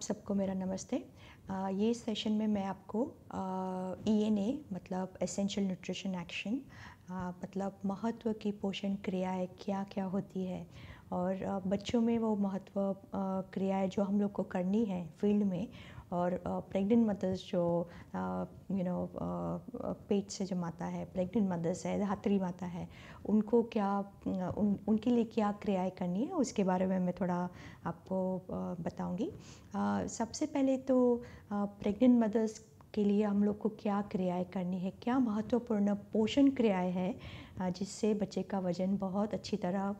आप सबको मेरा नमस्ते। ये सेशन में मैं आपको ENA मतलब एसेंशियल न्यूट्रिशन एक्शन मतलब महत्व की पोषण क्रियाएं क्या-क्या होती है और बच्चों में वो महत्व क्रियाएं जो हम लोग को करनी है फील्ड में और प्रेग्नेंट मदर्स जो पेट से जो माता है, प्रेग्नेंट मदर्स है, धात्री माता है, उनको क्या उनके लिए क्या क्रियाएं करनी है उसके बारे में मैं थोड़ा आपको बताऊंगी। सबसे पहले तो प्रेग्नेंट मदर्स के लिए हम लोग को क्या क्रियाएं करनी है, क्या महत्वपूर्ण पोषण क्रियाएं हैं जिससे बच्चे का वज़न बहुत अच्छी तरह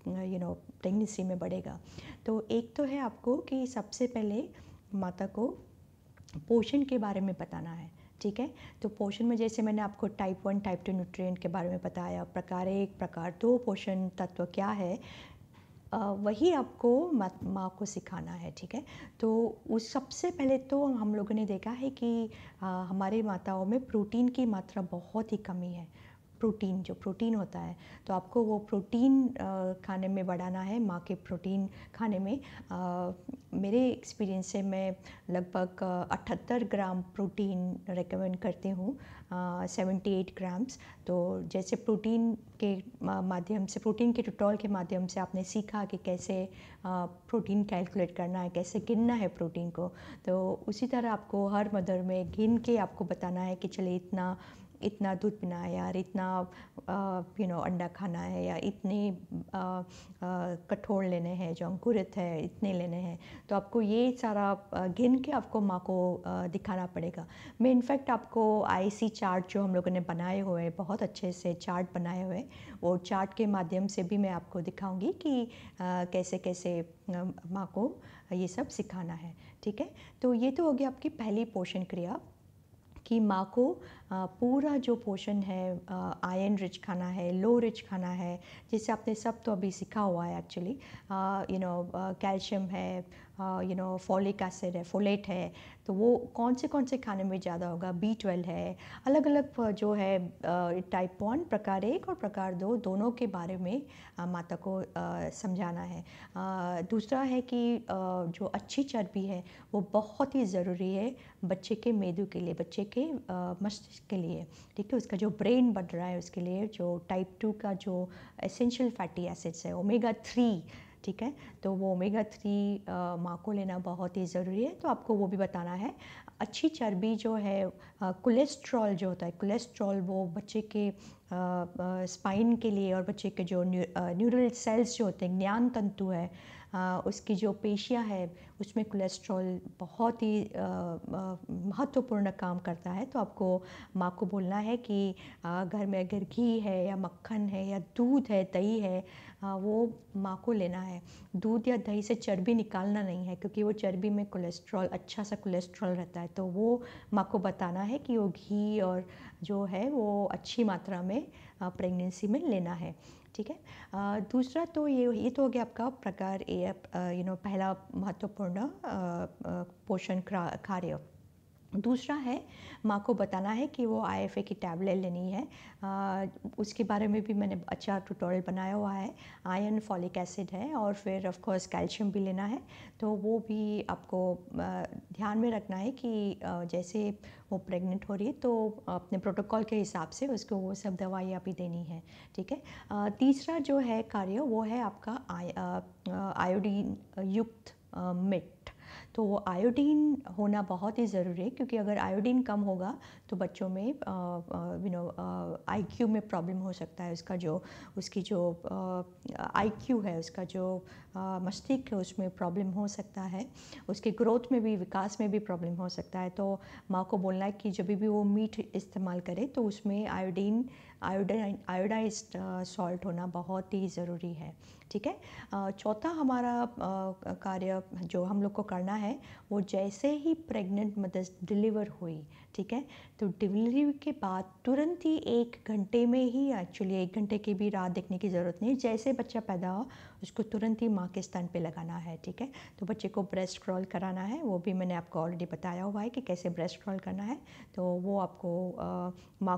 प्रेगनेंसी में बढ़ेगा। तो एक तो है आपको कि सबसे पहले माता को पोषण के बारे में बताना है, ठीक है। तो पोषण में जैसे मैंने आपको टाइप 1 टाइप 2 न्यूट्रिएंट के बारे में बताया, प्रकार 1 प्रकार 2 पोषण तत्व क्या है, वही आपको माँ को सिखाना है, ठीक है। तो उस सबसे पहले तो हम लोगों ने देखा है कि हमारे माताओं में प्रोटीन की मात्रा बहुत ही कमी है। प्रोटीन होता है तो आपको वो प्रोटीन खाने में बढ़ाना है। माँ के प्रोटीन खाने में मेरे एक्सपीरियंस से मैं लगभग 78 ग्राम प्रोटीन रेकमेंड करती हूँ, 78 ग्राम्स। तो जैसे प्रोटीन के माध्यम से, प्रोटीन के ट्यूटोरियल के माध्यम से आपने सीखा कि कैसे प्रोटीन कैलकुलेट करना है, कैसे गिनना है प्रोटीन को, तो उसी तरह आपको हर मदर में गिन के आपको बताना है कि चलिए इतना दूध पीना है यार, इतना अंडा खाना है या इतने कठोर लेने हैं, जो अंकुरित है इतने लेने हैं। तो आपको ये सारा गिन के आपको माँ को दिखाना पड़ेगा। मैं इनफैक्ट आपको IC चार्ट जो हम लोगों ने बनाए हुए, बहुत अच्छे से चार्ट बनाए हुए, वो चार्ट के माध्यम से भी मैं आपको दिखाऊंगी कि कैसे कैसे माँ को ये सब सिखाना है, ठीक है। तो ये तो हो गया आपकी पहली पोषण क्रिया कि माँ को पूरा जो पोषण है, आयरन रिच खाना है, लो रिच खाना है, जिससे आपने सब तो अभी सीखा हुआ है एक्चुअली। कैल्शियम है, फॉलिक एसिड है, फोलेट है, तो वो कौन से खाने में ज़्यादा होगा, B12 है, अलग अलग जो है टाइप 1 प्रकार 1 और प्रकार 2 दोनों के बारे में माता को समझाना है। दूसरा है कि जो अच्छी चर्बी है वो बहुत ही ज़रूरी है बच्चे के मेदू के लिए, बच्चे के मस्तिष्क के लिए, ठीक है। उसका जो ब्रेन बढ़ रहा है उसके लिए जो टाइप 2 का जो एसेंशियल फैटी एसिड्स है, ओमेगा 3, ठीक है, तो वो ओमेगा 3 माँ को लेना बहुत ही ज़रूरी है। तो आपको वो भी बताना है। अच्छी चर्बी जो है, कोलेस्ट्रॉल जो होता है, कोलेस्ट्रॉल वो बच्चे के स्पाइन के लिए और बच्चे के जो न्यूरल सेल्स जो होते हैं, ज्ञान तंतु है, उसकी जो पेशियाँ है उसमें कोलेस्ट्रॉल बहुत ही महत्वपूर्ण काम करता है। तो आपको माँ को बोलना है कि घर में अगर घी है या मक्खन है या दूध है, दही है, वो माँ को लेना है। दूध या दही से चर्बी निकालना नहीं है, क्योंकि वो चर्बी में कोलेस्ट्रॉल, अच्छा सा कोलेस्ट्रॉल रहता है। तो वो माँ को बताना है कि वो घी और जो है वो अच्छी मात्रा में प्रेगनेंसी में लेना है, ठीक है। दूसरा तो ये तो हो गया आपका प्रकार ए, पहला महत्वपूर्ण पोषण कार्य। दूसरा है माँ को बताना है कि वो IFA की टैबलेट लेनी है। उसके बारे में भी मैंने अच्छा ट्यूटोरियल बनाया हुआ है। आयरन, फॉलिक एसिड है और फिर ऑफ कोर्स कैल्शियम भी लेना है। तो वो भी आपको ध्यान में रखना है कि जैसे वो प्रेग्नेंट हो रही है तो अपने प्रोटोकॉल के हिसाब से उसको वो सब दवाइयाँ भी देनी है, ठीक है। तीसरा जो है कार्य वो है आपका आयोडीन युक्त मिट। तो वो आयोडीन होना बहुत ही ज़रूरी है, क्योंकि अगर आयोडीन कम होगा तो बच्चों में IQ में प्रॉब्लम हो सकता है। उसकी जो IQ है, उसका जो मस्तिष्क है उसमें प्रॉब्लम हो सकता है, उसके ग्रोथ में भी, विकास में भी प्रॉब्लम हो सकता है। तो माँ को बोलना है कि जब भी वो मीट इस्तेमाल करे तो उसमें आयोडाइज्ड सॉल्ट होना बहुत ही ज़रूरी है, ठीक है। चौथा हमारा कार्य जो हम लोग को करना है वो जैसे ही प्रेग्नेंट मदर्स डिलीवर हुई, ठीक है, तो डिलीवरी के बाद तुरंत ही 1 घंटे में ही, एक्चुअली 1 घंटे की भी राह देखने की ज़रूरत नहीं, जैसे बच्चा पैदा हो उसको तुरंत ही माँ के स्तन पे लगाना है, ठीक है। तो बच्चे को ब्रेस्ट क्रॉल कराना है, वो भी मैंने आपको ऑलरेडी बताया हुआ है कि कैसे ब्रेस्ट क्रॉल करना है। तो वो आपको माँ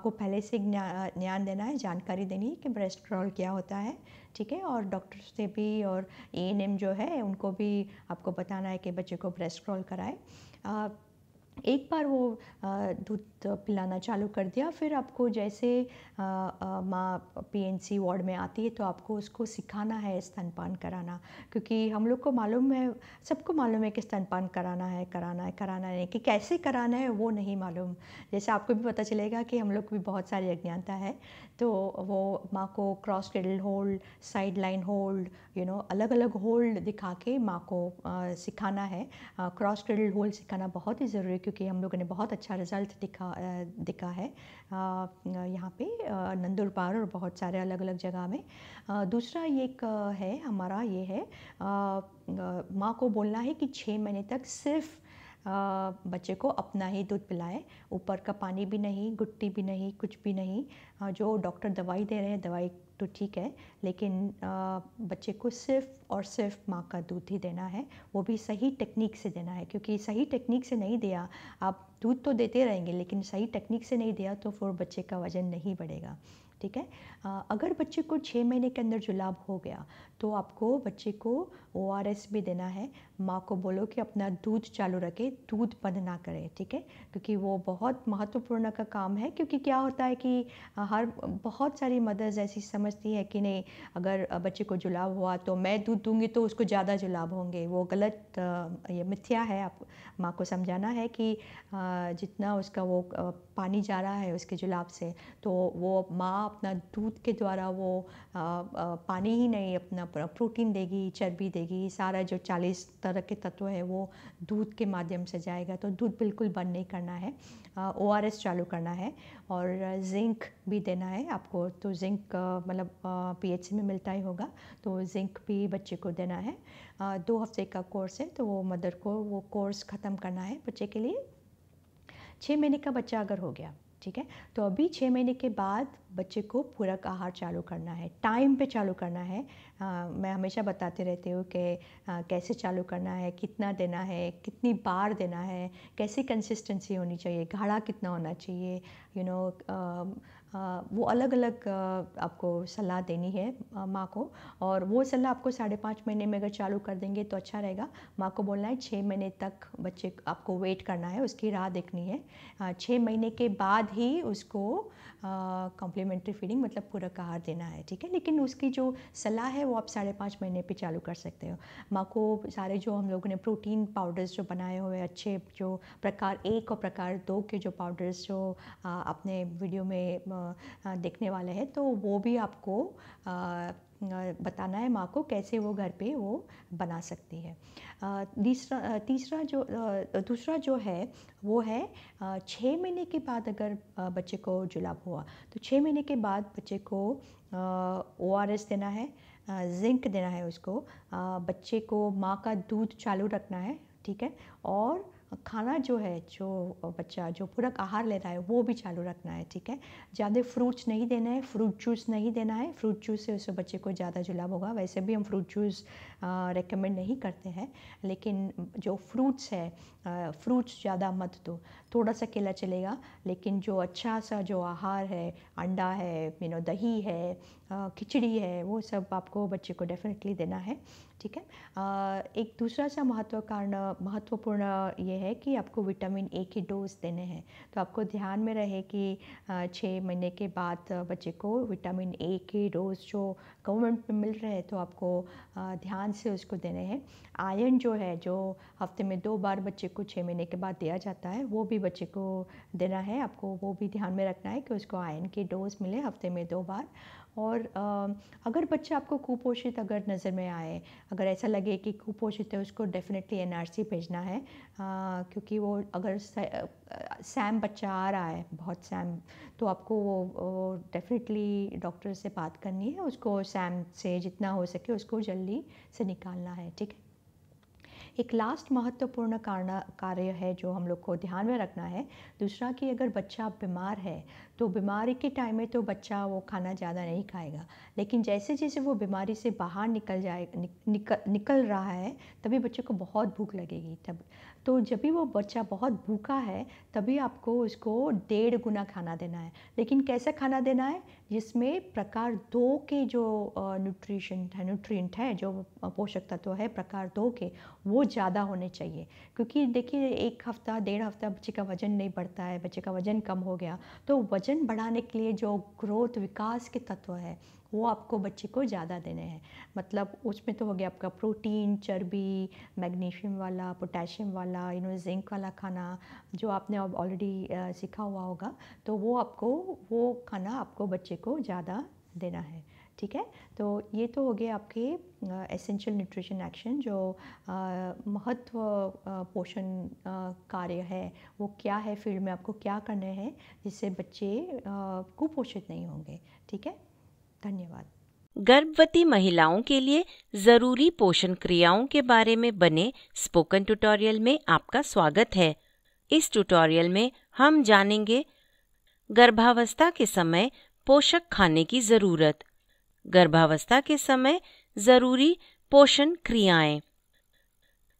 को पहले से ध्यान देना है, जानकारी देनी है कि ब्रेस्ट क्रॉल क्या होता है, ठीक है। और डॉक्टर से भी और एएनएम जो है उनको भी आपको बताना है कि बच्चे को ब्रेस्ट क्रॉल कराए। एक बार वो दूध पिलाना चालू कर दिया, फिर आपको जैसे माँ पीएनसी वार्ड में आती है तो आपको उसको सिखाना है स्तनपान कराना, क्योंकि हम लोग को मालूम है, सबको मालूम है कि स्तनपान कराना है कि कैसे कराना है वो नहीं मालूम। जैसे आपको भी पता चलेगा कि हम लोग को भी बहुत सारी अज्ञानता है, तो वो माँ को cross cradle hold, side line hold, अलग अलग होल्ड दिखा के माँ को सिखाना है। क्रॉस क्रेडल होल्ड सिखाना बहुत ही ज़रूरी है, क्योंकि हम लोगों ने बहुत अच्छा रिज़ल्ट दिखा है यहाँ पे नंदुरबार और बहुत सारे अलग अलग जगह में। दूसरा ये एक है हमारा, ये है माँ को बोलना है कि 6 महीने तक सिर्फ बच्चे को अपना ही दूध पिलाए, ऊपर का पानी भी नहीं, गुट्टी भी नहीं, कुछ भी नहीं। जो डॉक्टर दवाई दे रहे हैं, दवाई तो ठीक है, लेकिन बच्चे को सिर्फ और सिर्फ माँ का दूध ही देना है, वो भी सही टेक्निक से देना है, क्योंकि सही टेक्निक से नहीं दिया, आप दूध तो देते रहेंगे लेकिन सही टेक्निक से नहीं दिया तो फिर बच्चे का वज़न नहीं बढ़ेगा, ठीक है। अगर बच्चे को 6 महीने के अंदर जुलाब हो गया तो आपको बच्चे को ओआरएस भी देना है। माँ को बोलो कि अपना दूध चालू रखे, दूध बंद ना करे, ठीक है, क्योंकि वो बहुत महत्वपूर्ण का काम है। क्योंकि क्या होता है कि बहुत सारी मदर्स ऐसी समझती है कि नहीं, अगर बच्चे को जुलाब हुआ तो मैं दूध दूंगी तो उसको ज़्यादा जुलाब होंगे, वो गलत, ये मिथ्या है। आप माँ को समझाना है कि जितना उसका वो पानी जा रहा है उसके जुलाब से, तो वो माँ अपना दूध के द्वारा वो पानी ही नहीं, अपना प्रोटीन देगी, चर्बी देगी, सारा जो 40 तरह के तत्व है वो दूध के माध्यम से जाएगा। तो दूध बिल्कुल बंद नहीं करना है, ओआरएस चालू करना है, और जिंक भी देना है आपको। तो जिंक मतलब पीएचसी में मिलता ही होगा, तो जिंक भी बच्चे को देना है। 2 हफ्ते का कोर्स है, तो वो मदर को वो कोर्स ख़त्म करना है बच्चे के लिए। 6 महीने का बच्चा अगर हो गया, ठीक है, तो अभी 6 महीने के बाद बच्चे को पूरक आहार चालू करना है, टाइम पे चालू करना है। मैं हमेशा बताते रहती हूँ कि कैसे चालू करना है, कितना देना है, कितनी बार देना है, कैसी कंसिस्टेंसी होनी चाहिए, गाढ़ा कितना होना चाहिए, वो अलग अलग आपको सलाह देनी है माँ को। और वो सलाह आपको 5.5 महीने में अगर चालू कर देंगे तो अच्छा रहेगा। माँ को बोलना है 6 महीने तक बच्चे आपको वेट करना है, उसकी राह देखनी है। 6 महीने के बाद ही उसको कॉम्प्लीमेंट्री फीडिंग मतलब पूरक आहार देना है, ठीक है। लेकिन उसकी जो सलाह है वो आप 5.5 महीने पे चालू कर सकते हो। माँ को सारे जो हम लोगों ने प्रोटीन पाउडर्स जो बनाए हुए अच्छे, जो प्रकार 1 और प्रकार 2 के जो पाउडर्स जो आपने वीडियो में देखने वाले हैं, तो वो भी आपको बताना है माँ को कैसे वो घर पे वो बना सकती है। दूसरा जो है वो है 6 महीने के बाद अगर बच्चे को जुलाब हुआ तो 6 महीने के बाद बच्चे को ओआरएस देना है, जिंक देना है उसको, बच्चे को माँ का दूध चालू रखना है, ठीक है। और खाना जो है, जो बच्चा जो पूरक आहार ले रहा है वो भी चालू रखना है, ठीक है। ज़्यादा फ्रूट्स नहीं देना है, फ्रूट जूस नहीं देना है, फ्रूट जूस से उससे बच्चे को ज़्यादा जुलाब होगा। वैसे भी हम फ्रूट जूस रेकमेंड नहीं करते हैं, लेकिन जो फ्रूट्स है, फ्रूट्स ज़्यादा मत दो, थोड़ा सा केला चलेगा, लेकिन जो अच्छा सा जो आहार है, अंडा है, दही है, खिचड़ी है, वो सब आपको बच्चे को डेफिनेटली देना है, ठीक है। एक दूसरा सा महत्वपूर्ण ये है कि आपको विटामिन ए की डोज देने हैं। तो आपको ध्यान में रहे कि 6 महीने के बाद बच्चे को विटामिन ए की डोज जो गवर्नमेंट में मिल रहे हैं, तो आपको ध्यान से उसको देने हैं। आयरन जो है, जो हफ्ते में 2 बार बच्चे को 6 महीने के बाद दिया जाता है, वो भी बच्चे को देना है। आपको वो भी ध्यान में रखना है कि उसको आयरन की डोज मिले हफ्ते में 2 बार। और अगर बच्चा आपको कुपोषित अगर नज़र में आए, अगर ऐसा लगे कि कुपोषित है, उसको डेफिनेटली एनआरसी भेजना है, क्योंकि वो अगर सैम बच्चा आ रहा है, बहुत सैम, तो आपको वो डेफिनेटली डॉक्टर से बात करनी है, उसको सैम से जितना हो सके उसको जल्दी से निकालना है, ठीक है। एक लास्ट महत्वपूर्ण कार्य है जो हम लोग को ध्यान में रखना है। दूसरा कि अगर बच्चा बीमार है तो बीमारी के टाइम में तो बच्चा वो खाना ज़्यादा नहीं खाएगा, लेकिन जैसे जैसे वो बीमारी से बाहर निकल रहा है तभी बच्चे को बहुत भूख लगेगी। तब तो जब भी वो बच्चा बहुत भूखा है तभी आपको उसको 1.5 गुना खाना देना है। लेकिन कैसा खाना देना है जिसमें प्रकार 2 के जो न्यूट्रिएंट है, जो पोषक तत्व है प्रकार 2 के, वो ज़्यादा होने चाहिए। क्योंकि देखिए 1 हफ्ता 1.5 हफ्ता बच्चे का वज़न नहीं बढ़ता है, बच्चे का वज़न कम हो गया, तो वज़न बढ़ाने के लिए जो ग्रोथ विकास के तत्व है वो आपको बच्चे को ज़्यादा देने हैं। मतलब उसमें तो हो गया आपका प्रोटीन, चर्बी, मैग्नीशियम वाला, पोटेशियम वाला, जिंक वाला खाना जो आपने अब ऑलरेडी सीखा हुआ होगा, तो वो खाना आपको बच्चे को ज़्यादा देना है। ठीक है, तो ये तो हो गया आपके एसेंशियल न्यूट्रिशन एक्शन। जो महत्व पोषण कार्य है वो क्या है, फील्ड में आपको क्या करने हैं जिससे बच्चे कुपोषित नहीं होंगे। ठीक है, धन्यवाद। गर्भवती महिलाओं के लिए जरूरी पोषण क्रियाओं के बारे में बने स्पोकन ट्यूटोरियल में आपका स्वागत है। इस ट्यूटोरियल में हम जानेंगे गर्भावस्था के समय पोषक खाने की जरूरत, गर्भावस्था के समय जरूरी पोषण क्रियाएं।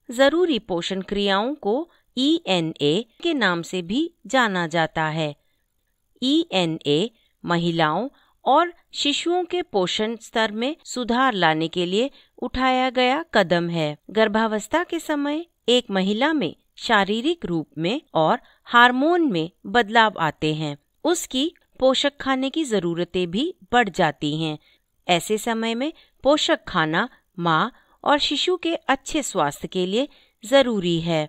जरूरी पोषण क्रियाओं को ENA के नाम से भी जाना जाता है। ENA महिलाओं और शिशुओं के पोषण स्तर में सुधार लाने के लिए उठाया गया कदम है। गर्भावस्था के समय एक महिला में शारीरिक रूप में और हार्मोन में बदलाव आते हैं, उसकी पोषक खाने की ज़रूरतें भी बढ़ जाती हैं। ऐसे समय में पोषक खाना माँ और शिशु के अच्छे स्वास्थ्य के लिए ज़रूरी है।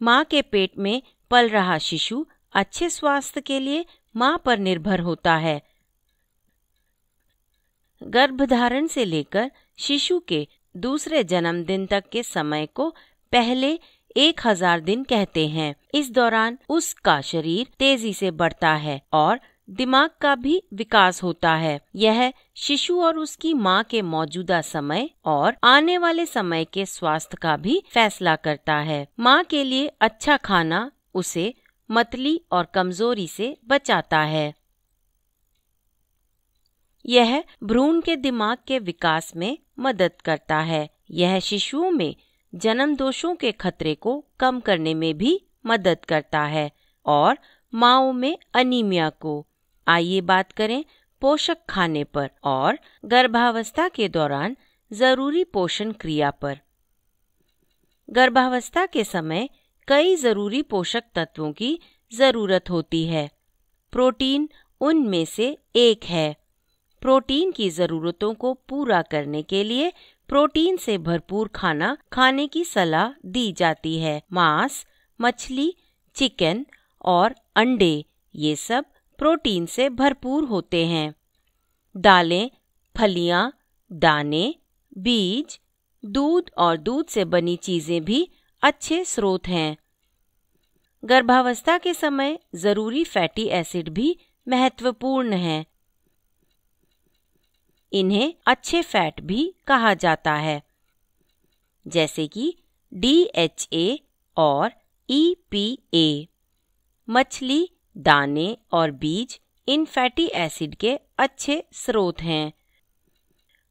माँ के पेट में पल रहा शिशु अच्छे स्वास्थ्य के लिए माँ पर निर्भर होता है। गर्भधारण से लेकर शिशु के दूसरे जन्मदिन तक के समय को पहले 1000 दिन कहते हैं। इस दौरान उसका शरीर तेजी से बढ़ता है और दिमाग का भी विकास होता है। यह शिशु और उसकी माँ के मौजूदा समय और आने वाले समय के स्वास्थ्य का भी फैसला करता है। माँ के लिए अच्छा खाना उसे मतली और कमजोरी से बचाता है। यह भ्रूण के दिमाग के विकास में मदद करता है। यह शिशुओं में जन्म दोषों के खतरे को कम करने में भी मदद करता है और माँओं में अनीमिया को। आइए बात करें पोषक खाने पर और गर्भावस्था के दौरान जरूरी पोषण क्रिया पर। गर्भावस्था के समय कई जरूरी पोषक तत्वों की जरूरत होती है। प्रोटीन उनमें से एक है। प्रोटीन की ज़रूरतों को पूरा करने के लिए प्रोटीन से भरपूर खाना खाने की सलाह दी जाती है। मांस, मछली, चिकन और अंडे ये सब प्रोटीन से भरपूर होते हैं। दालें, फलियां, दाने, बीज, दूध और दूध से बनी चीज़ें भी अच्छे स्रोत हैं। गर्भावस्था के समय ज़रूरी फैटी एसिड भी महत्वपूर्ण हैं। इन्हें अच्छे फैट भी कहा जाता है, जैसे कि DHA और EPA। मछली, दाने और बीज इन फैटी एसिड के अच्छे स्रोत हैं।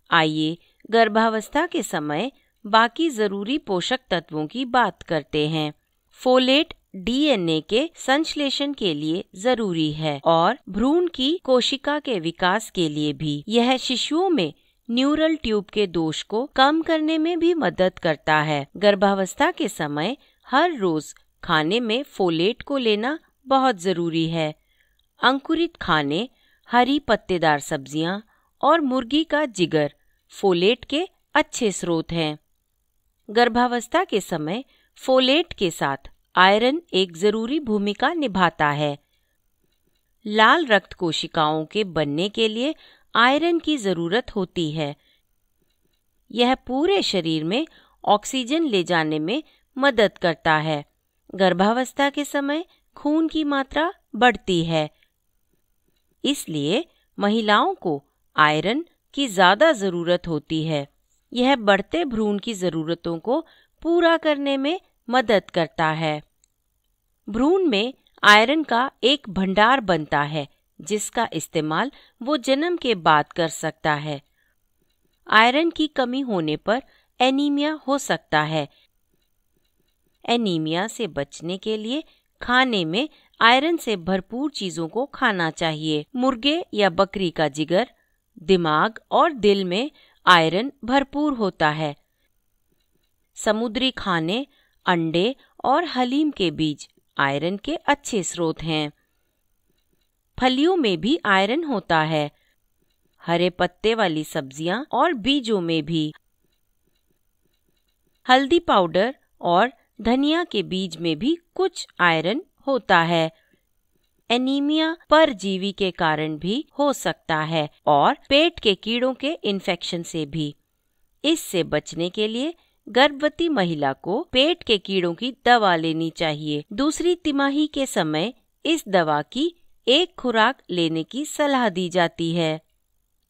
आइए गर्भावस्था के समय बाकी ज़रूरी पोषक तत्वों की बात करते हैं। फोलेट DNA के संश्लेषण के लिए जरूरी है और भ्रूण की कोशिका के विकास के लिए भी। यह शिशुओं में न्यूरल ट्यूब के दोष को कम करने में भी मदद करता है। गर्भावस्था के समय हर रोज खाने में फोलेट को लेना बहुत जरूरी है। अंकुरित खाने, हरी पत्तेदार सब्जियां और मुर्गी का जिगर फोलेट के अच्छे स्रोत हैं। गर्भावस्था के समय फोलेट के साथ आयरन एक जरूरी भूमिका निभाता है। लाल रक्त कोशिकाओं के बनने के लिए आयरन की जरूरत होती है। यह पूरे शरीर में ऑक्सीजन ले जाने में मदद करता है। गर्भावस्था के समय खून की मात्रा बढ़ती है, इसलिए महिलाओं को आयरन की ज़्यादा ज़रूरत होती है। यह बढ़ते भ्रूण की ज़रूरतों को पूरा करने में मदद करता है। भ्रूण में आयरन का एक भंडार बनता है जिसका इस्तेमाल वो जन्म के बाद कर सकता है। आयरन की कमी होने पर एनीमिया हो सकता है। एनीमिया से बचने के लिए खाने में आयरन से भरपूर चीज़ों को खाना चाहिए। मुर्गे या बकरी का जिगर, दिमाग और दिल में आयरन भरपूर होता है। समुद्री खाने, अंडे और हलीम के बीज आयरन के अच्छे स्रोत हैं। फलियों में भी आयरन होता है। हरे पत्ते वाली सब्जियां और बीजों में भी। हल्दी पाउडर और धनिया के बीज में भी कुछ आयरन होता है। एनीमिया परजीवी के कारण भी हो सकता है और पेट के कीड़ों के इन्फेक्शन से भी। इससे बचने के लिए गर्भवती महिला को पेट के कीड़ों की दवा लेनी चाहिए। दूसरी तिमाही के समय इस दवा की एक खुराक लेने की सलाह दी जाती है।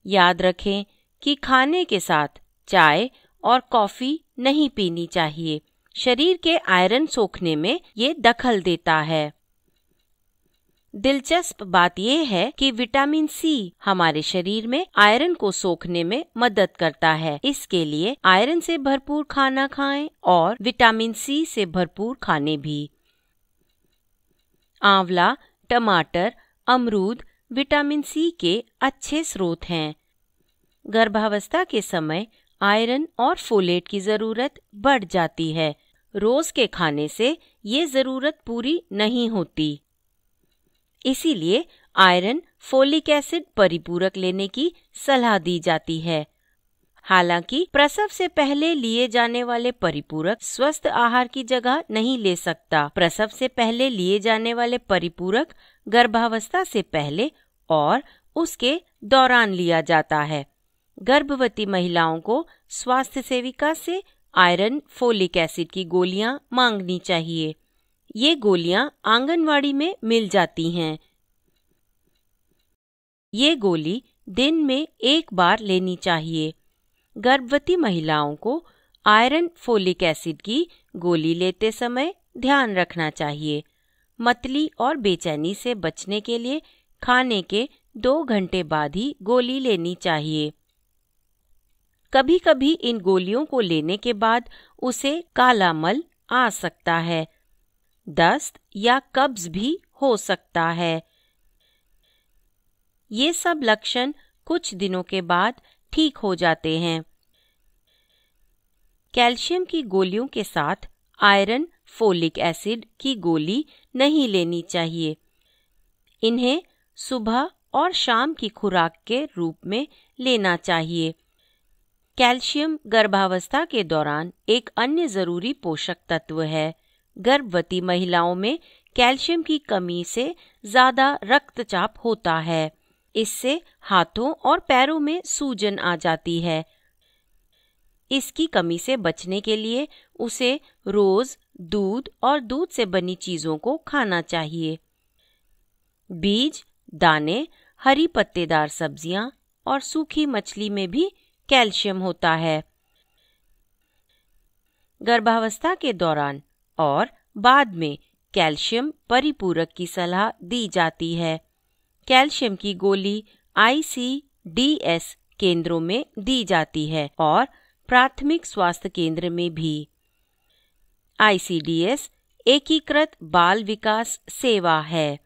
याद रखें कि खाने के साथ चाय और कॉफ़ी नहीं पीनी चाहिए। शरीर के आयरन सोखने में ये दखल देता है। दिलचस्प बात यह है कि विटामिन सी हमारे शरीर में आयरन को सोखने में मदद करता है। इसके लिए आयरन से भरपूर खाना खाएं और विटामिन सी से भरपूर खाने भी। आंवला, टमाटर, अमरूद विटामिन सी के अच्छे स्रोत हैं। गर्भावस्था के समय आयरन और फोलेट की ज़रूरत बढ़ जाती है। रोज़ के खाने से ये ज़रूरत पूरी नहीं होती। इसीलिए आयरन, फोलिक एसिड परिपूरक लेने की सलाह दी जाती है। हालांकि प्रसव से पहले लिए जाने वाले परिपूरक स्वस्थ आहार की जगह नहीं ले सकता। प्रसव से पहले लिए जाने वाले परिपूरक गर्भावस्था से पहले और उसके दौरान लिया जाता है। गर्भवती महिलाओं को स्वास्थ्य सेविका से आयरन, फोलिक एसिड की गोलियां मांगनी चाहिए। ये गोलियां आंगनवाड़ी में मिल जाती हैं। ये गोली दिन में एक बार लेनी चाहिए। गर्भवती महिलाओं को आयरन, फोलिक एसिड की गोली लेते समय ध्यान रखना चाहिए। मतली और बेचैनी से बचने के लिए खाने के 2 घंटे बाद ही गोली लेनी चाहिए। कभी कभी इन गोलियों को लेने के बाद उसे काला मल आ सकता है। दस्त या कब्ज भी हो सकता है। ये सब लक्षण कुछ दिनों के बाद ठीक हो जाते हैं। कैल्शियम की गोलियों के साथ आयरन, फोलिक एसिड की गोली नहीं लेनी चाहिए। इन्हें सुबह और शाम की खुराक के रूप में लेना चाहिए। कैल्शियम गर्भावस्था के दौरान एक अन्य ज़रूरी पोषक तत्व है। गर्भवती महिलाओं में कैल्शियम की कमी से ज़्यादा रक्तचाप होता है। इससे हाथों और पैरों में सूजन आ जाती है। इसकी कमी से बचने के लिए उसे रोज़ दूध और दूध से बनी चीज़ों को खाना चाहिए। बीज, दाने, हरी पत्तेदार सब्जियां और सूखी मछली में भी कैल्शियम होता है। गर्भावस्था के दौरान और बाद में कैल्शियम परिपूरक की सलाह दी जाती है। कैल्शियम की गोली ICDS केंद्रों में दी जाती है और प्राथमिक स्वास्थ्य केंद्र में भी। ICDS एकीकृत बाल विकास सेवा है।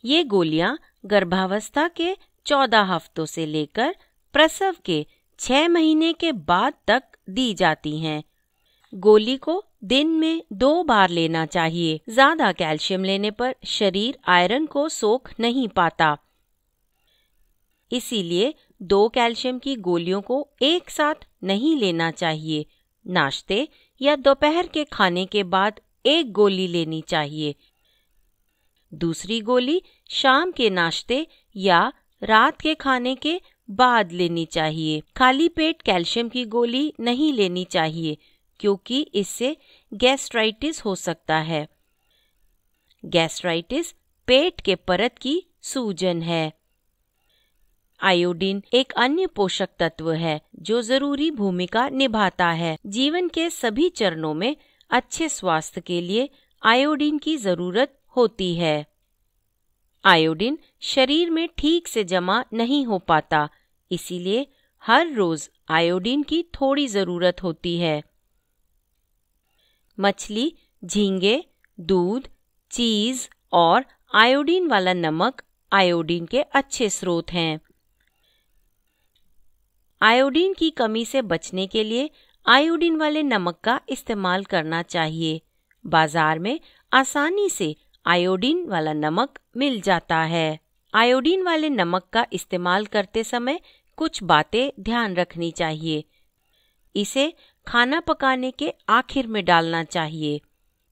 ये गोलियां गर्भावस्था के 14 हफ्तों से लेकर प्रसव के 6 महीने के बाद तक दी जाती हैं। गोली को दिन में 2 बार लेना चाहिए। ज्यादा कैल्शियम लेने पर शरीर आयरन को सोख नहीं पाता। इसीलिए 2 कैल्शियम की गोलियों को एक साथ नहीं लेना चाहिए। नाश्ते या दोपहर के खाने के बाद 1 गोली लेनी चाहिए। दूसरी गोली शाम के नाश्ते या रात के खाने के बाद लेनी चाहिए। खाली पेट कैल्शियम की गोली नहीं लेनी चाहिए क्योंकि इससे गैस्ट्राइटिस हो सकता है। गैस्ट्राइटिस पेट के परत की सूजन है। आयोडीन एक अन्य पोषक तत्व है जो जरूरी भूमिका निभाता है। जीवन के सभी चरणों में अच्छे स्वास्थ्य के लिए आयोडीन की जरूरत होती है। आयोडीन शरीर में ठीक से जमा नहीं हो पाता, इसीलिए हर रोज आयोडीन की थोड़ी जरूरत होती है। मछली, झींगे, दूध, चीज और आयोडीन वाला नमक आयोडीन के अच्छे स्रोत हैं। आयोडीन की कमी से बचने के लिए आयोडीन वाले नमक का इस्तेमाल करना चाहिए। बाजार में आसानी से आयोडीन वाला नमक मिल जाता है। आयोडीन वाले नमक का इस्तेमाल करते समय कुछ बातें ध्यान रखनी चाहिए। इसे खाना पकाने के आखिर में डालना चाहिए।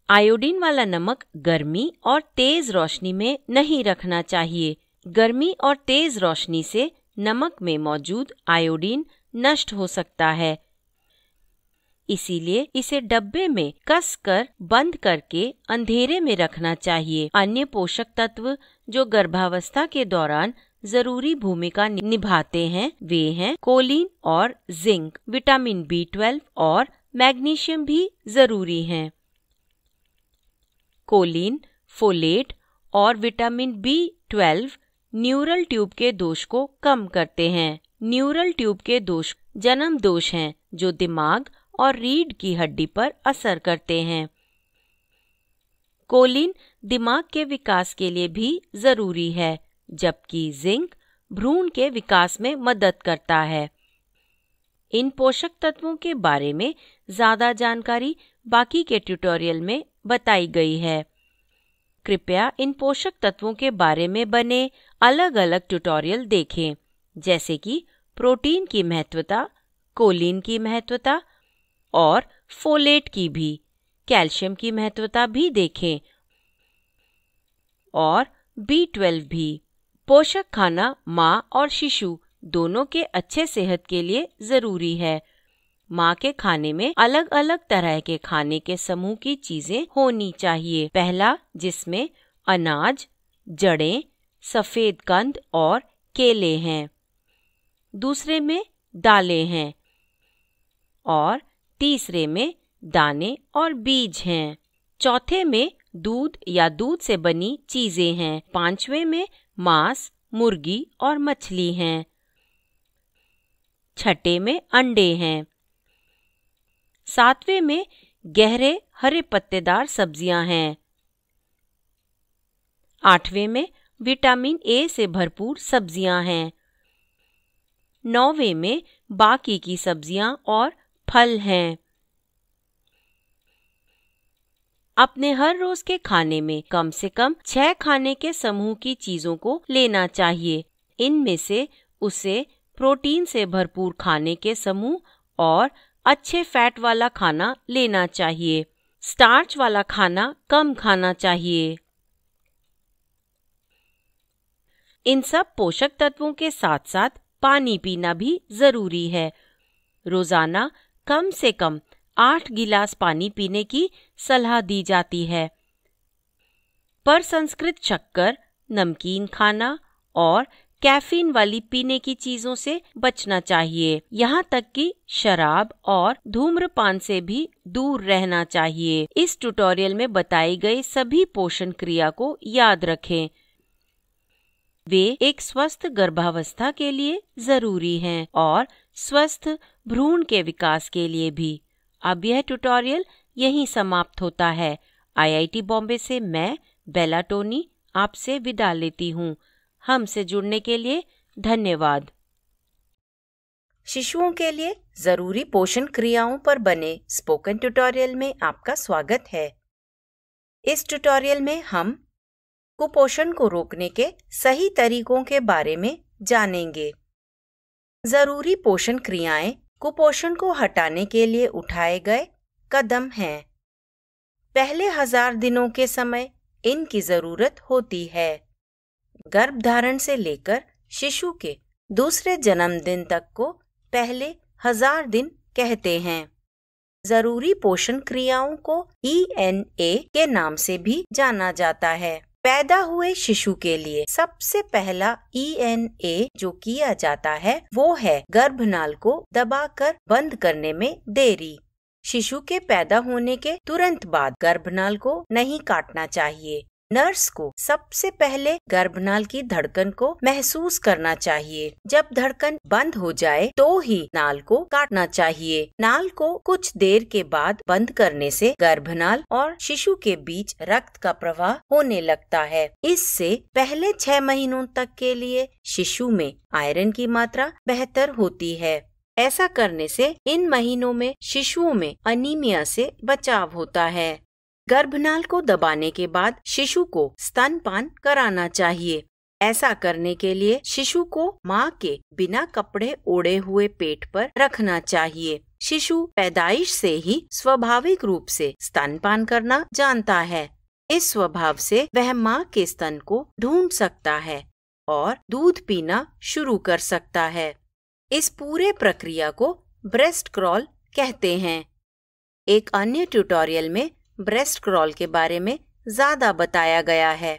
आयोडीन वाला नमक गर्मी और तेज रोशनी में नहीं रखना चाहिए। गर्मी और तेज रोशनी से नमक में मौजूद आयोडीन नष्ट हो सकता है, इसीलिए इसे डब्बे में कसकर बंद करके अंधेरे में रखना चाहिए। अन्य पोषक तत्व जो गर्भावस्था के दौरान जरूरी भूमिका निभाते हैं वे हैं कोलिन और जिंक। विटामिन B12 और मैग्नीशियम भी जरूरी हैं। कोलिन, फोलेट और विटामिन B12 न्यूरल ट्यूब के दोष को कम करते हैं। न्यूरल ट्यूब के दोष जन्म दोष हैं जो दिमाग और रीढ़ की हड्डी पर असर करते हैं। कोलिन दिमाग के विकास के लिए भी जरूरी है, जबकि जिंक भ्रूण के विकास में मदद करता है। इन पोषक तत्वों के बारे में ज्यादा जानकारी बाकी के ट्यूटोरियल में बताई गई है। कृपया इन पोषक तत्वों के बारे में बने अलग अलग ट्यूटोरियल देखें, जैसे कि प्रोटीन की महत्वता, कोलिन की महत्वता और फोलेट की भी। कैल्शियम की महत्वता भी देखें और B12 भी। पोषक खाना माँ और शिशु दोनों के अच्छे सेहत के लिए जरूरी है। माँ के खाने में अलग अलग तरह के खाने के समूह की चीजें होनी चाहिए। पहला, जिसमें अनाज, जड़ें, सफेद कंद और केले हैं। दूसरे में दालें हैं और तीसरे में दाने और बीज हैं। चौथे में दूध या दूध से बनी चीजें हैं। पांचवें में मांस, मुर्गी और मछली हैं। छठे में अंडे हैं। सातवें में गहरे हरे पत्तेदार सब्जियां हैं। आठवें में विटामिन A से भरपूर सब्जियां हैं। नौवें में बाकी की सब्जियां और फल हैं। अपने हर रोज के खाने में कम से कम 6 खाने के समूह की चीजों को लेना चाहिए। इनमें से उसे प्रोटीन से भरपूर खाने के समूह और अच्छे फैट वाला खाना लेना चाहिए। स्टार्च वाला खाना कम खाना चाहिए। इन सब पोषक तत्वों के साथ साथ पानी पीना भी जरूरी है। रोजाना कम से कम 8 गिलास पानी पीने की सलाह दी जाती है। प्रसंस्कृत शक्कर, नमकीन खाना और कैफीन वाली पीने की चीजों से बचना चाहिए। यहाँ तक कि शराब और धूम्रपान से भी दूर रहना चाहिए। इस ट्यूटोरियल में बताई गई सभी पोषण क्रिया को याद रखें। वे एक स्वस्थ गर्भावस्था के लिए जरूरी हैं और स्वस्थ भ्रूण के विकास के लिए भी। अब यह ट्यूटोरियल यहीं समाप्त होता है। IIT बॉम्बे से मैं बेला टोनी आपसे विदा लेती हूँ। हमसे जुड़ने के लिए धन्यवाद। शिशुओं के लिए जरूरी पोषण क्रियाओं पर बने स्पोकन ट्यूटोरियल में आपका स्वागत है। इस ट्यूटोरियल में हम कुपोषण को रोकने के सही तरीकों के बारे में जानेंगे। जरूरी पोषण क्रियाएं कुपोषण को हटाने के लिए उठाए गए कदम हैं। पहले 1000 दिनों के समय इनकी जरूरत होती है। गर्भधारण से लेकर शिशु के दूसरे जन्मदिन तक को पहले 1000 दिन कहते हैं। जरूरी पोषण क्रियाओं को ENA के नाम से भी जाना जाता है। पैदा हुए शिशु के लिए सबसे पहला ENA जो किया जाता है वो है गर्भनाल को दबाकर बंद करने में देरी। शिशु के पैदा होने के तुरंत बाद गर्भनाल को नहीं काटना चाहिए। नर्स को सबसे पहले गर्भनाल की धड़कन को महसूस करना चाहिए। जब धड़कन बंद हो जाए तो ही नाल को काटना चाहिए। नाल को कुछ देर के बाद बंद करने से गर्भनाल और शिशु के बीच रक्त का प्रवाह होने लगता है। इससे पहले 6 महीनों तक के लिए शिशु में आयरन की मात्रा बेहतर होती है। ऐसा करने से इन महीनों में शिशुओं में अनीमिया से बचाव होता है। गर्भनाल को दबाने के बाद शिशु को स्तनपान कराना चाहिए। ऐसा करने के लिए शिशु को मां के बिना कपड़े ओढ़े हुए पेट पर रखना चाहिए। शिशु पैदाइश से ही स्वाभाविक रूप से स्तनपान करना जानता है। इस स्वभाव से वह मां के स्तन को ढूंढ सकता है और दूध पीना शुरू कर सकता है। इस पूरे प्रक्रिया को ब्रेस्ट क्रॉल कहते हैं। एक अन्य ट्यूटोरियल में ब्रेस्ट क्रॉल के बारे में ज्यादा बताया गया है।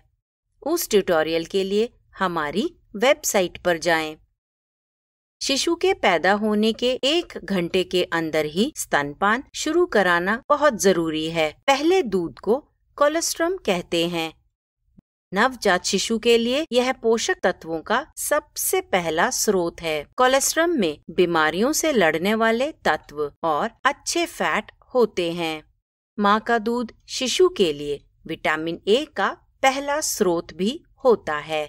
उस ट्यूटोरियल के लिए हमारी वेबसाइट पर जाएं। शिशु के पैदा होने के 1 घंटे के अंदर ही स्तनपान शुरू कराना बहुत जरूरी है। पहले दूध को कोलोस्ट्रम कहते हैं। नवजात शिशु के लिए यह पोषक तत्वों का सबसे पहला स्रोत है। कोलोस्ट्रम में बीमारियों से लड़ने वाले तत्व और अच्छे फैट होते हैं। माँ का दूध शिशु के लिए विटामिन ए का पहला स्रोत भी होता है।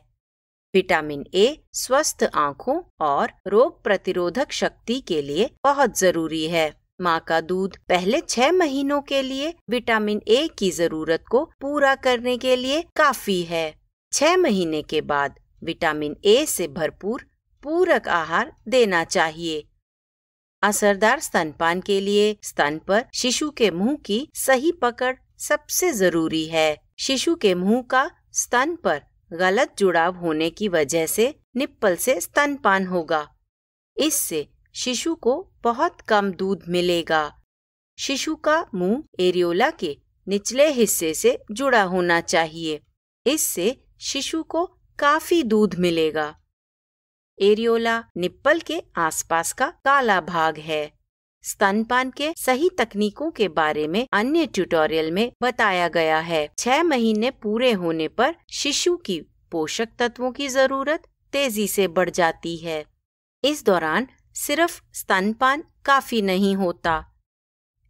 विटामिन ए स्वस्थ आँखों और रोग प्रतिरोधक शक्ति के लिए बहुत जरूरी है। माँ का दूध पहले 6 महीनों के लिए विटामिन ए की जरूरत को पूरा करने के लिए काफी है। 6 महीने के बाद विटामिन ए से भरपूर पूरक आहार देना चाहिए। असरदार स्तनपान के लिए स्तन पर शिशु के मुंह की सही पकड़ सबसे जरूरी है। शिशु के मुंह का स्तन पर गलत जुड़ाव होने की वजह से निप्पल से स्तनपान होगा। इससे शिशु को बहुत कम दूध मिलेगा। शिशु का मुंह एरियोला के निचले हिस्से से जुड़ा होना चाहिए। इससे शिशु को काफी दूध मिलेगा। एरियोला निप्पल के आसपास का काला भाग है। स्तनपान के सही तकनीकों के बारे में अन्य ट्यूटोरियल में बताया गया है। 6 महीने पूरे होने पर शिशु की पोषक तत्वों की जरूरत तेजी से बढ़ जाती है। इस दौरान सिर्फ स्तनपान काफी नहीं होता।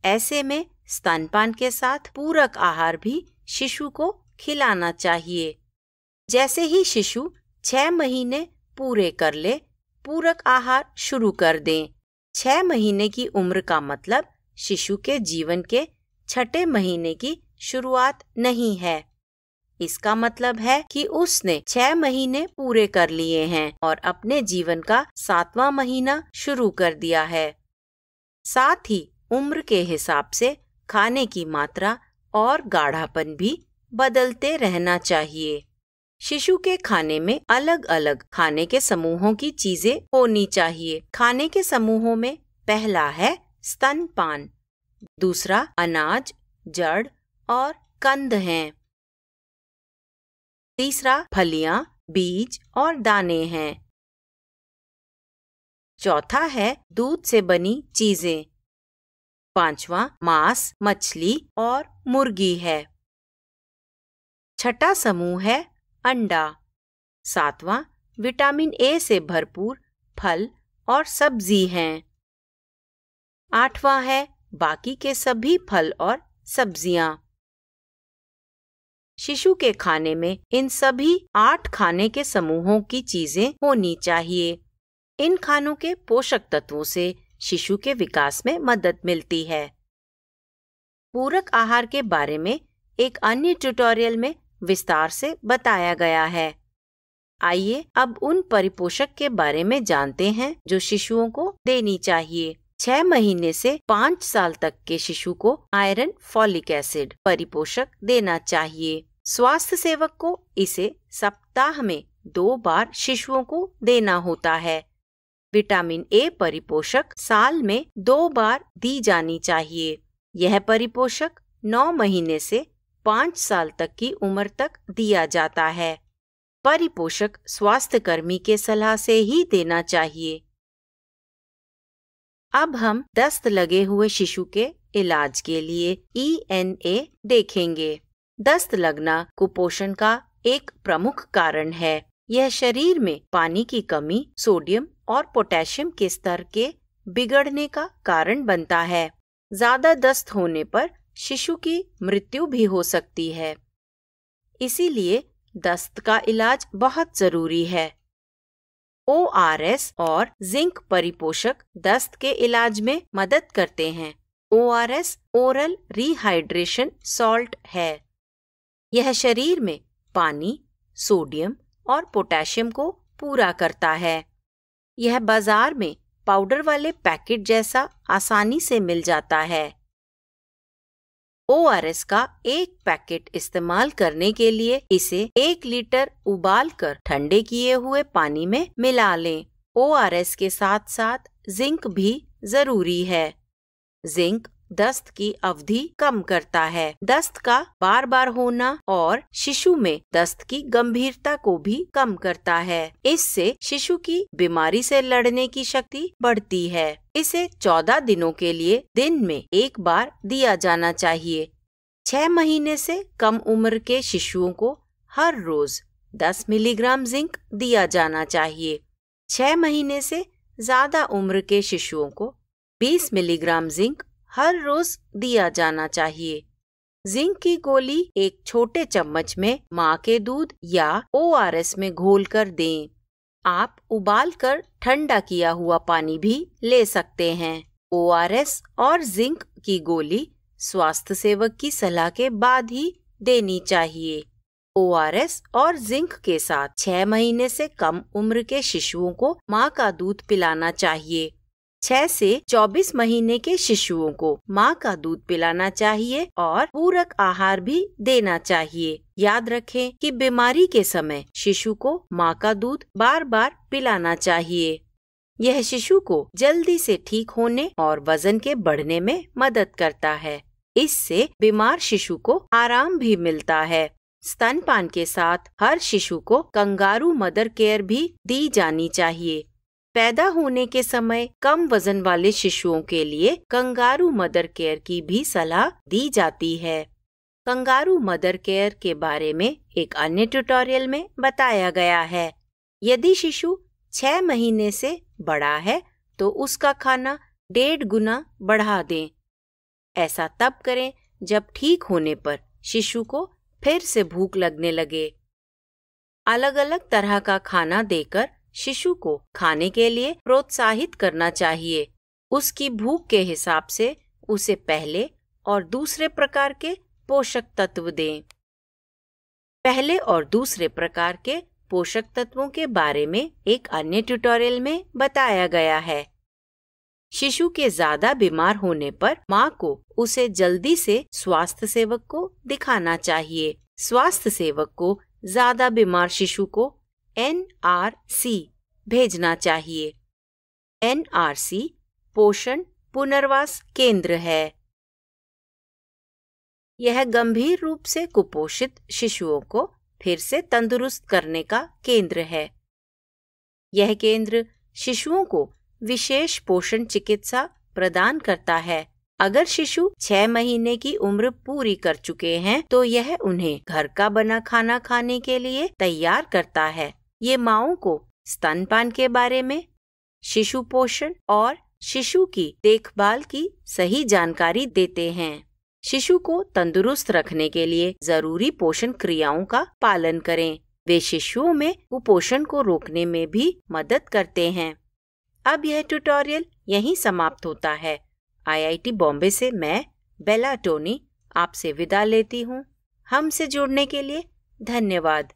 ऐसे में स्तनपान के साथ पूरक आहार भी शिशु को खिलाना चाहिए। जैसे ही शिशु 6 महीने पूरे कर ले, पूरक आहार शुरू कर दें। 6 महीने की उम्र का मतलब शिशु के जीवन के 6ठे महीने की शुरुआत नहीं है। इसका मतलब है कि उसने 6 महीने पूरे कर लिए हैं और अपने जीवन का 7वां महीना शुरू कर दिया है। साथ ही उम्र के हिसाब से खाने की मात्रा और गाढ़ापन भी बदलते रहना चाहिए। शिशु के खाने में अलग अलग खाने के समूहों की चीजें होनी चाहिए। खाने के समूहों में पहला है स्तनपान, दूसरा अनाज, जड़ और कंद हैं, तीसरा फलियां, बीज और दाने हैं, चौथा है दूध से बनी चीजें, पांचवा मांस, मछली और मुर्गी है, छठा समूह है अंडा, सातवां विटामिन ए से भरपूर फल और सब्जी हैं, आठवां है बाकी के सभी फल और सब्जियां। शिशु के खाने में इन सभी 8 खाने के समूहों की चीजें होनी चाहिए। इन खानों के पोषक तत्वों से शिशु के विकास में मदद मिलती है। पूरक आहार के बारे में एक अन्य ट्यूटोरियल में विस्तार से बताया गया है। आइए अब उन परिपोषक के बारे में जानते हैं जो शिशुओं को देनी चाहिए। 6 महीने से 5 साल तक के शिशु को आयरन, फॉलिक एसिड परिपोषक देना चाहिए। स्वास्थ्य सेवक को इसे सप्ताह में 2 बार शिशुओं को देना होता है। विटामिन ए परिपोषक साल में 2 बार दी जानी चाहिए। यह परिपोषक 9 महीने से 5 साल तक की उम्र तक दिया जाता है। परिपोषक स्वास्थ्य कर्मी के सलाह से ही देना चाहिए। अब हम दस्त लगे हुए शिशु के इलाज के लिए ENA देखेंगे। दस्त लगना कुपोषण का एक प्रमुख कारण है। यह शरीर में पानी की कमी, सोडियम और पोटेशियम के स्तर के बिगड़ने का कारण बनता है। ज्यादा दस्त होने पर शिशु की मृत्यु भी हो सकती है। इसीलिए दस्त का इलाज बहुत जरूरी है। ORS और जिंक परिपोषक दस्त के इलाज में मदद करते हैं। ORS ओरल रिहाइड्रेशन सॉल्ट है। यह शरीर में पानी, सोडियम और पोटेशियम को पूरा करता है। यह बाजार में पाउडर वाले पैकेट जैसा आसानी से मिल जाता है। ORS का एक पैकेट इस्तेमाल करने के लिए इसे 1 लीटर उबालकर ठंडे किए हुए पानी में मिला लें। ORS के साथ साथ जिंक भी जरूरी है। जिंक दस्त की अवधि कम करता है। दस्त का बार बार होना और शिशु में दस्त की गंभीरता को भी कम करता है। इससे शिशु की बीमारी से लड़ने की शक्ति बढ़ती है। इसे 14 दिनों के लिए दिन में 1 बार दिया जाना चाहिए। 6 महीने से कम उम्र के शिशुओं को हर रोज 10 मिलीग्राम जिंक दिया जाना चाहिए। 6 महीने से ज्यादा उम्र के शिशुओं को 20 मिलीग्राम जिंक हर रोज दिया जाना चाहिए। जिंक की गोली एक छोटे चम्मच में माँ के दूध या ORS में घोलकर दें। आप उबालकर ठंडा किया हुआ पानी भी ले सकते हैं। ORS और जिंक की गोली स्वास्थ्य सेवक की सलाह के बाद ही देनी चाहिए। ORS और जिंक के साथ 6 महीने से कम उम्र के शिशुओं को माँ का दूध पिलाना चाहिए। 6 से 24 महीने के शिशुओं को माँ का दूध पिलाना चाहिए और पूरक आहार भी देना चाहिए। याद रखें कि बीमारी के समय शिशु को माँ का दूध बार बार पिलाना चाहिए। यह शिशु को जल्दी से ठीक होने और वजन के बढ़ने में मदद करता है। इससे बीमार शिशु को आराम भी मिलता है। स्तनपान के साथ हर शिशु को कंगारू मदर केयर भी दी जानी चाहिए। पैदा होने के समय कम वजन वाले शिशुओं के लिए कंगारू मदर केयर की भी सलाह दी जाती है। कंगारू मदर केयर के बारे में एक अन्य ट्यूटोरियल में बताया गया है। यदि शिशु 6 महीने से बड़ा है तो उसका खाना 1.5 गुना बढ़ा दें। ऐसा तब करें जब ठीक होने पर शिशु को फिर से भूख लगने लगे। अलग अलग तरह का खाना देकर शिशु को खाने के लिए प्रोत्साहित करना चाहिए। उसकी भूख के हिसाब से उसे पहले और दूसरे प्रकार के पोषक तत्व दें। पहले और दूसरे प्रकार के पोषक तत्वों के बारे में एक अन्य ट्यूटोरियल में बताया गया है। शिशु के ज्यादा बीमार होने पर माँ को उसे जल्दी से स्वास्थ्य सेवक को दिखाना चाहिए। स्वास्थ्य सेवक को ज्यादा बीमार शिशु को NRC भेजना चाहिए। NRC पोषण पुनर्वास केंद्र है। यह गंभीर रूप से कुपोषित शिशुओं को फिर से तंदुरुस्त करने का केंद्र है। यह केंद्र शिशुओं को विशेष पोषण चिकित्सा प्रदान करता है। अगर शिशु 6 महीने की उम्र पूरी कर चुके हैं तो यह उन्हें घर का बना खाना खाने के लिए तैयार करता है। ये माँओं को स्तनपान के बारे में, शिशु पोषण और शिशु की देखभाल की सही जानकारी देते हैं। शिशु को तंदुरुस्त रखने के लिए जरूरी पोषण क्रियाओं का पालन करें। वे शिशुओं में कुपोषण को रोकने में भी मदद करते हैं। अब यह ट्यूटोरियल यहीं समाप्त होता है। IIT बॉम्बे से मैं बेला टोनी आपसे विदा लेती हूँ। हमसे जुड़ने के लिए धन्यवाद।